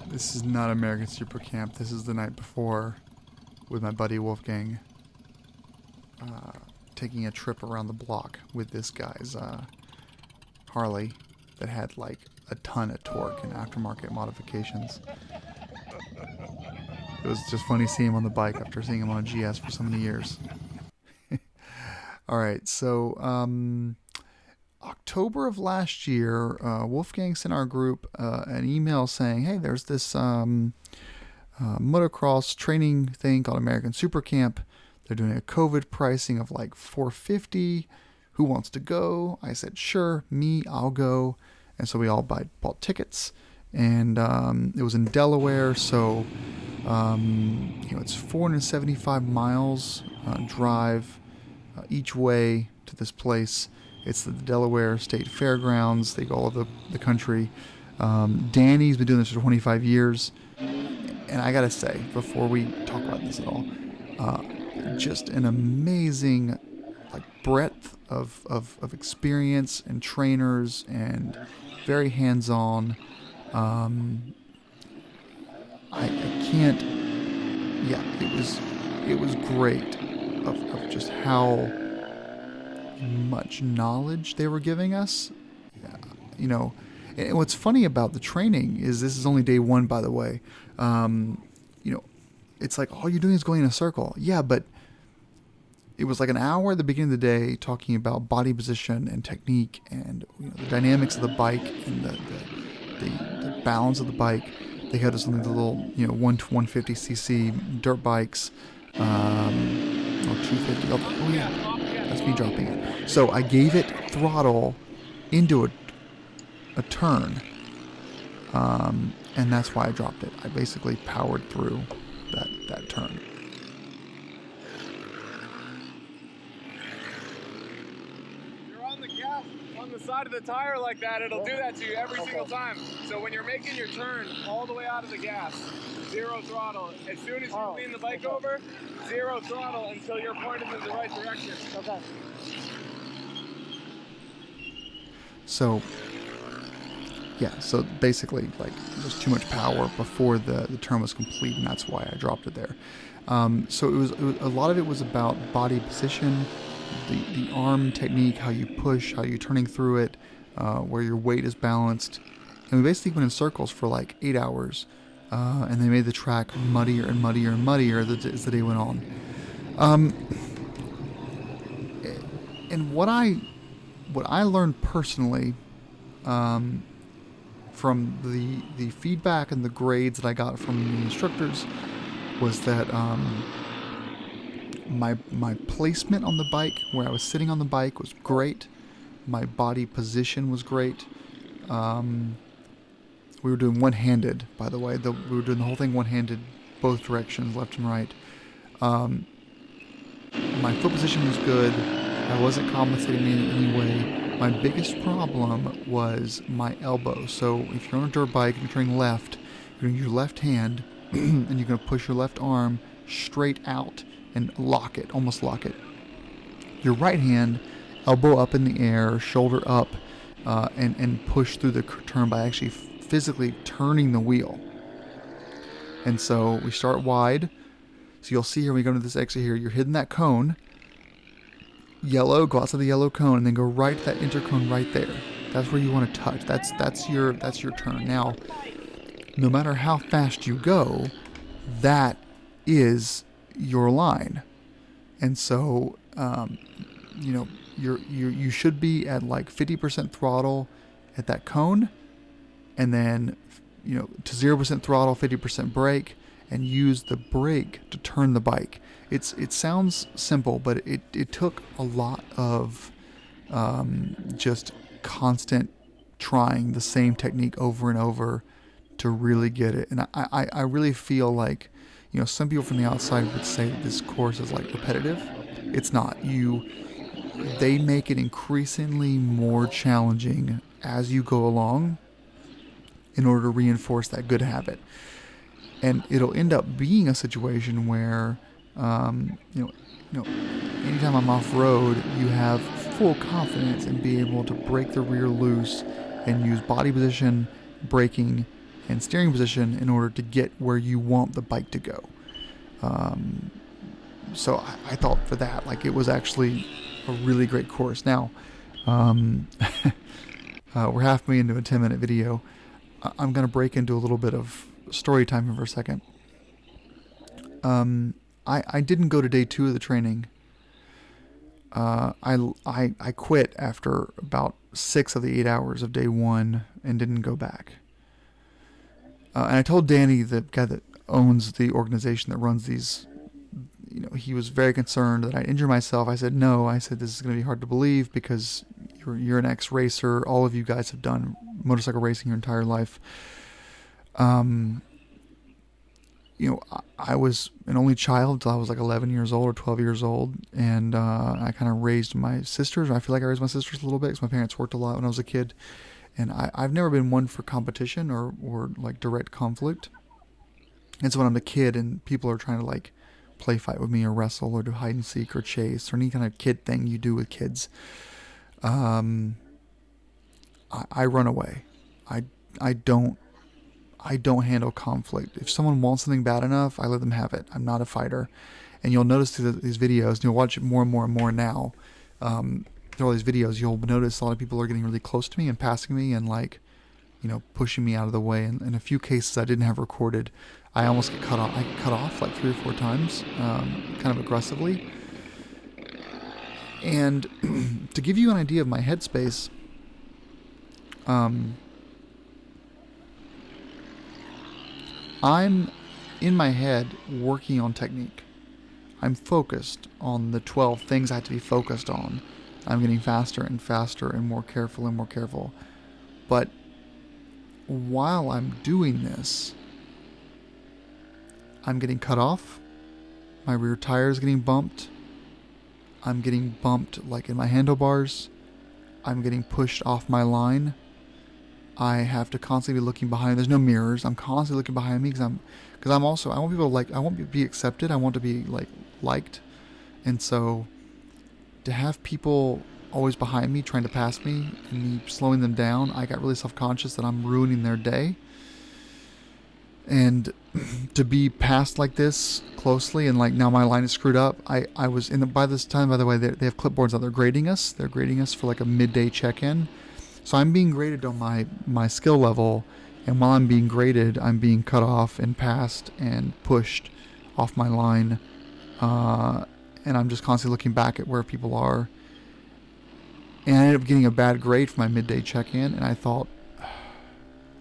This is not American Supercamp. This is the night before with my buddy Wolfgang, taking a trip around the block with this guy's Harley that had like a ton of torque and aftermarket modifications. It was just funny seeing him on the bike after seeing him on a GS for so many years. All right, so October of last year, Wolfgang sent our group an email saying, hey, there's this motocross training thing called American Supercamp. They're doing a COVID pricing of like $450. Who wants to go? I said, sure, me, I'll go. And so we all bought tickets. And it was in Delaware, so it's 475 miles drive each way to this place. It's the Delaware State Fairgrounds. They go all over the country. Danny's been doing this for 25 years. And I gotta say, before we talk about this at all, just an amazing breadth of experience and trainers, and very hands-on. I can't. Yeah, it was great of just how much knowledge they were giving us. And what's funny about the training is this is only day one, by the way. It's like all you're doing is going in a circle. Yeah, but it was like an hour at the beginning of the day talking about body position and technique and the dynamics of the bike and the balance of the bike. They had us on the little 1 to 150cc dirt bikes, or 250. Oh yeah, that's me dropping it. So I gave it throttle into a turn, and that's why I dropped it. I basically powered through that turn. You're on the gas on the side of the tire like that, it'll do that to you every single time. So when you're making your turn all the way out of the gas, zero throttle. As soon as you lean the bike over, zero throttle until you're pointed in the right direction. Okay. So basically, there's too much power before the turn was complete, and that's why I dropped it there. So it was a lot of it was about body position, the arm technique, how you push, how you're turning through it, where your weight is balanced. And we basically went in circles for like 8 hours, and they made the track muddier and muddier and muddier as the day went on. And what I learned personally, from the feedback and the grades that I got from the instructors, was that my placement on the bike, where I was sitting on the bike, was great. My body position was great. We were doing one-handed, by the way. We were doing the whole thing one-handed, both directions, left and right. My foot position was good. I wasn't compensating in any way. My biggest problem was my elbow. So if you're on a dirt bike and you're turning left, you're using your left hand and you're going to push your left arm straight out and almost lock it. Your right hand, elbow up in the air, shoulder up, and push through the turn by actually physically turning the wheel. And so we start wide. So you'll see here when we go to this exit here, you're hitting that cone. Yellow, go outside the yellow cone, and then go right to that intercone right there. That's where you want to touch. That's your turn. Now, no matter how fast you go, that is your line. And so, you should be at like 50% throttle at that cone, and then to 0% throttle, 50% brake, and use the brake to turn the bike. It sounds simple, but it took a lot of just constant trying the same technique over and over to really get it. And I really feel like, some people from the outside would say that this course is like repetitive. It's not. They make it increasingly more challenging as you go along in order to reinforce that good habit. And it'll end up being a situation where, anytime I'm off road, you have full confidence in being able to break the rear loose and use body position braking and steering position in order to get where you want the bike to go. So I thought for that, like, it was actually a really great course. Now, we're halfway into a 10-minute video. I'm going to break into a little bit of story time here for a second. I didn't go to day 2 of the training. I quit after about 6 of the 8 hours of day 1 and didn't go back. And I told Danny, the guy that owns the organization that runs these, he was very concerned that I'd injure myself. I said, no. I said, this is going to be hard to believe because you're an ex-racer. All of you guys have done motorcycle racing your entire life. I was an only child until I was like 11 years old or 12 years old. And I kind of raised my sisters. I feel like I raised my sisters a little bit because my parents worked a lot when I was a kid. And I've never been one for competition or like direct conflict. And so when I'm a kid and people are trying to like play fight with me or wrestle or do hide and seek or chase or any kind of kid thing you do with kids, I run away. I don't handle conflict. If someone wants something bad enough, I let them have it. I'm not a fighter. And you'll notice through these videos, and you'll watch it more and more and more now, through all these videos, you'll notice a lot of people are getting really close to me and passing me and like, pushing me out of the way. And in a few cases I didn't have recorded, I almost get cut off. I get cut off like 3 or 4 times, kind of aggressively. And to give you an idea of my headspace, I'm in my head working on technique. I'm focused on the 12 things I have to be focused on. I'm getting faster and faster and more careful and more careful. But while I'm doing this, I'm getting cut off. My rear tire is getting bumped. I'm getting bumped like in my handlebars. I'm getting pushed off my line. I have to constantly be looking behind. There's no mirrors. I'm constantly looking behind me because I'm also, I want people to like, I want to be accepted. I want to be liked. And so to have people always behind me trying to pass me and me slowing them down, I got really self-conscious that I'm ruining their day. And to be passed like this closely and like now my line is screwed up. I was by this time, by the way, they have clipboards out. They're grading us. They're grading us for like a midday check-in. So I'm being graded on my skill level, and while I'm being graded, I'm being cut off and passed and pushed off my line, and I'm just constantly looking back at where people are. And I ended up getting a bad grade for my midday check-in, and I thought,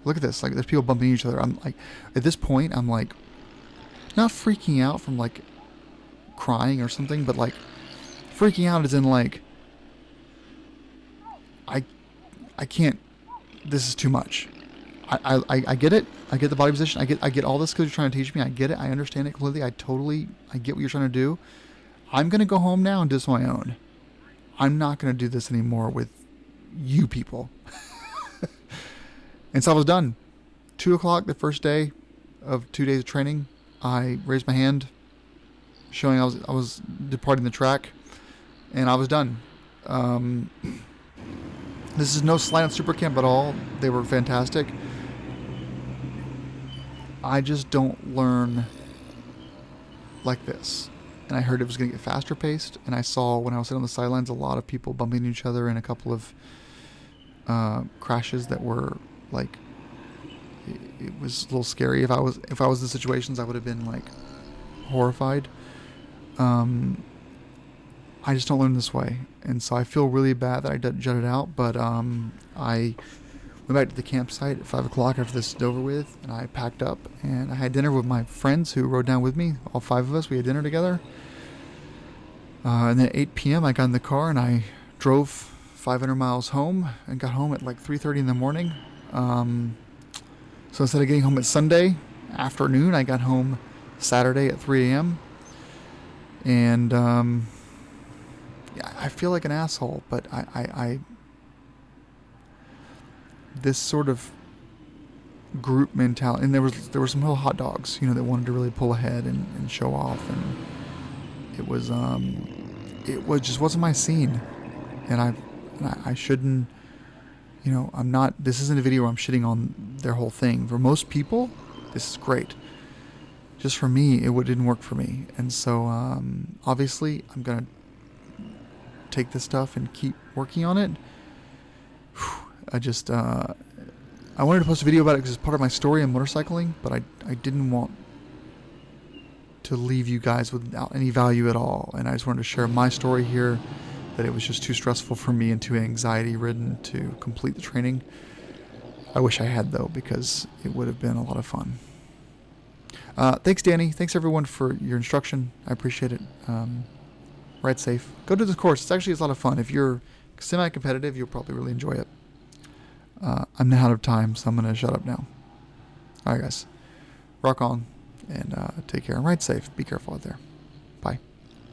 look at this, like there's people bumping each other. I'm like, at this point, I'm like, not freaking out from like crying or something, but like freaking out as in like, I can't, this is too much. I get it. I get the body position. I get all this because you're trying to teach me. I get it. I understand it completely. I get what you're trying to do. I'm going to go home now and do this on my own. I'm not going to do this anymore with you people. And so I was done. 2 o'clock, the first day of 2 days of training, I raised my hand, showing I was departing the track, and I was done. This is no slight on Supercamp at all. They were fantastic. I just don't learn like this. And I heard it was going to get faster paced. And I saw when I was sitting on the sidelines a lot of people bumping each other and a couple of crashes that were like, it was a little scary. If I was in situations, I would have been like horrified. I just don't learn this way. And so I feel really bad that I jutted out, but I went back to the campsite at 5 o'clock after this is over with, and I packed up, and I had dinner with my friends who rode down with me, all 5 of us. We had dinner together. And then at 8 p.m. I got in the car, and I drove 500 miles home, and got home at like 3:30 in the morning. So instead of getting home at Sunday afternoon, I got home Saturday at 3 a.m. And I feel like an asshole, but I this sort of group mentality, and there were some little hot dogs, that wanted to really pull ahead and show off, and it just wasn't my scene, and I shouldn't, I'm not. This isn't a video where I'm shitting on their whole thing. For most people, this is great. Just for me, it didn't work for me. And so, obviously, I'm going to take this stuff and keep working on it. I wanted to post a video about it because it's part of my story in motorcycling, but I didn't want to leave you guys without any value at all. And I just wanted to share my story here, that it was just too stressful for me and too anxiety-ridden to complete the training. I wish I had, though, because it would have been a lot of fun. Thanks, Danny. Thanks, everyone, for your instruction. I appreciate it. Ride safe. Go to the course. It's a lot of fun. If you're semi-competitive, you'll probably really enjoy it. I'm now out of time, so I'm going to shut up now. All right, guys. Rock on, and take care. And ride safe. Be careful out there.